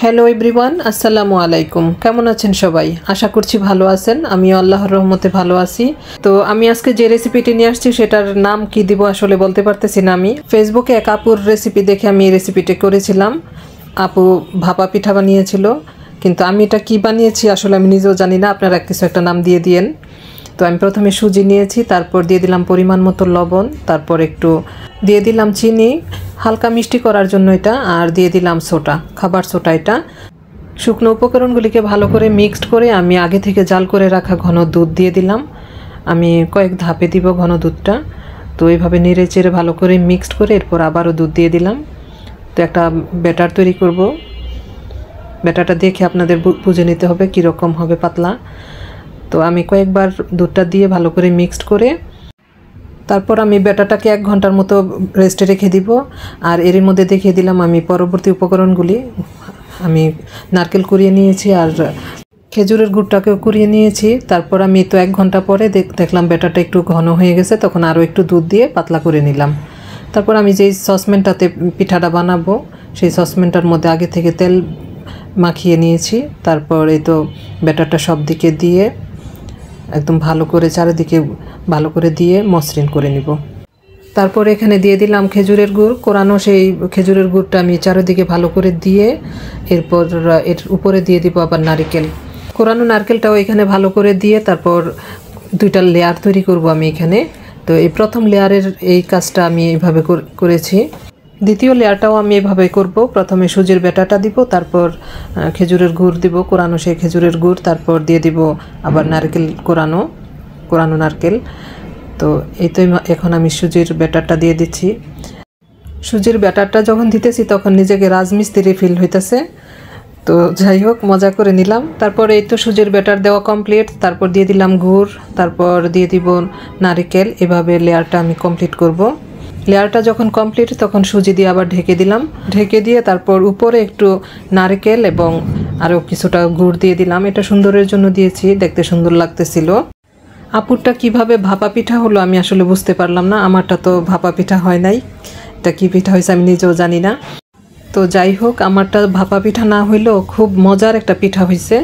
Hello everyone, আসসালামু আলাইকুম। কেমন আছেন সবাই? আশা করছি ভালো আছেন। আমিও আল্লাহর রহমতে ভালো আছি। তো আমি আজকে যে রেসিপিটি নিয়ে আসছি সেটার নাম কি দিব আসলে বলতে পারতেছি না। আমি ফেসবুকে এক আপুর রেসিপি দেখে আমি এই রেসিপিটি করেছিলাম। আপু ভাপা পিঠা বানিয়েছিল, কিন্তু আমি এটা কি বানিয়েছি আসলে আমি নিজেও জানি না। আপনারা কিছু একটা নাম দিয়ে দিয়েন। তো আমি প্রথমে সুজি নিয়েছি, তারপর দিয়ে দিলাম পরিমাণ মতো লবণ, তারপর একটু দিয়ে দিলাম চিনি হালকা মিষ্টি করার জন্য এটা, আর দিয়ে দিলাম সোডা, খাবার সোডা। এটা শুকনো উপকরণগুলিকে ভালো করে মিক্সড করে আমি আগে থেকে জাল করে রাখা ঘন দুধ দিয়ে দিলাম। আমি কয়েক ধাপে দিব ঘন দুধটা। তো এইভাবে নেড়ে চেড়ে ভালো করে মিক্সড করে এরপর আবারও দুধ দিয়ে দিলাম। তো একটা ব্যাটার তৈরি করব। ব্যাটারটা দেখে আপনাদের বুঝে নিতে হবে কীরকম হবে পাতলা। তো আমি কয়েকবার দুধটা দিয়ে ভালো করে মিক্সড করে তারপর আমি ব্যাটারটাকে 1 ঘন্টার মতো রেস্টে রেখে দিব। আর এর মধ্যে দেখিয়ে দিলাম আমি পরবর্তী উপকরণগুলি। আমি নারকেল কুড়িয়ে নিয়েছি আর খেজুরের গুড়টাকেও কুড়িয়ে নিয়েছি। তারপর আমি তো 1 ঘন্টা পরে দেখলাম ব্যাটারটা একটু ঘন হয়ে গেছে, তখন আরও একটু দুধ দিয়ে পাতলা করে নিলাম। তারপর আমি যেই সসপ্যানটাতে পিঠাটা বানাবো সেই সসপ্যানটার মধ্যে আগে থেকে তেল মাখিয়ে নিয়েছি। তারপর এই তো ব্যাটারটা সব দিকে দিয়ে একদম ভালো করে চারিদিকে ভালো করে দিয়ে মসৃণ করে নিব। তারপর এখানে দিয়ে দিলাম খেজুরের গুড় কোরানো। সেই খেজুরের গুড়টা আমি চারিদিকে ভালো করে দিয়ে এরপর এর উপরে দিয়ে দিব আবার নারকেল, কোরানো নারকেলটাও এখানে ভালো করে দিয়ে তারপর 2টা লেয়ার তৈরি করব আমি এখানে। তো এই প্রথম লেয়ারের এই কাজটা আমি এইভাবে করেছি। দ্বিতীয় লেয়ারটাও আমি এভাবে করব। প্রথমে সুজির ব্যাটারটা দিব, তারপর খেজুরের গুড় দিব, কোরানো সেই খেজুরের গুড়, তারপর দিয়ে দিব আবার নারকেল, কোরানো নারকেল। তো এই তো এখন আমি সুজির ব্যাটারটা দিয়ে দিচ্ছি। সুজির ব্যাটারটা যখন দিতেছি তখন নিজেকে রাজমিস্ত্রি ফিল হইতেছে। তো যাই হোক, মজা করে নিলাম। তারপর এই তো সুজির ব্যাটার দেওয়া কমপ্লিট। তারপর দিয়ে দিলাম গুড়, তারপর দিয়ে দিব নারকেল। এভাবে লেয়ারটা আমি কমপ্লিট করব। লেয়ারটা যখন কমপ্লিট তখন সুজি দিয়ে আবার ঢেকে দিলাম। ঢেকে দিয়ে তারপর উপরে একটু নারকেল এবং আরও কিছুটা গুড় দিয়ে দিলাম। এটা সুন্দরের জন্য দিয়েছি, দেখতে সুন্দর লাগতেছিল। আপুরটা কিভাবে ভাপা পিঠা হলো আমি আসলে বুঝতে পারলাম না। আমারটা তো ভাপা পিঠা হয় নাই, এটা কি পিঠা হয়েছে আমি নিজেও জানি না। তো যাই হোক, আমারটা ভাপা পিঠা না হইলেও খুব মজার একটা পিঠা হয়েছে।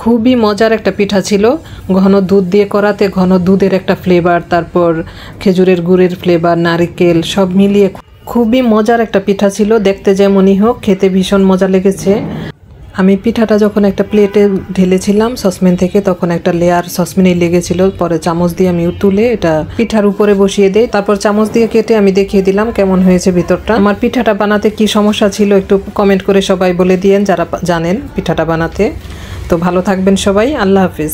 খুবই মজার একটা পিঠা ছিল। ঘন দুধ দিয়ে করাতে ঘন দুধের একটা ফ্লেভার, তারপর খেজুরের গুড়ের ফ্লেভার, নারকেল সব মিলিয়ে খুবই মজার একটা পিঠা ছিল। দেখতে যেমনই হোক, খেতে ভীষণ মজা লেগেছে। আমি পিঠাটা যখন একটা প্লেটে ঢেলেছিলাম সসপ্যান থেকে, তখন একটা লেয়ার সসপ্যানেই লেগেছিল। পরে চামচ দিয়ে আমি তুলে এটা পিঠার উপরে বসিয়ে দেই। তারপর চামচ দিয়ে কেটে আমি দেখিয়ে দিলাম কেমন হয়েছে ভিতরটা। আমার পিঠাটা বানাতে কি সমস্যা ছিল একটু কমেন্ট করে সবাই বলে দিয়েন যারা জানেন পিঠাটা বানাতে। তো ভালো থাকবেন সবাই, আল্লাহ হাফিজ।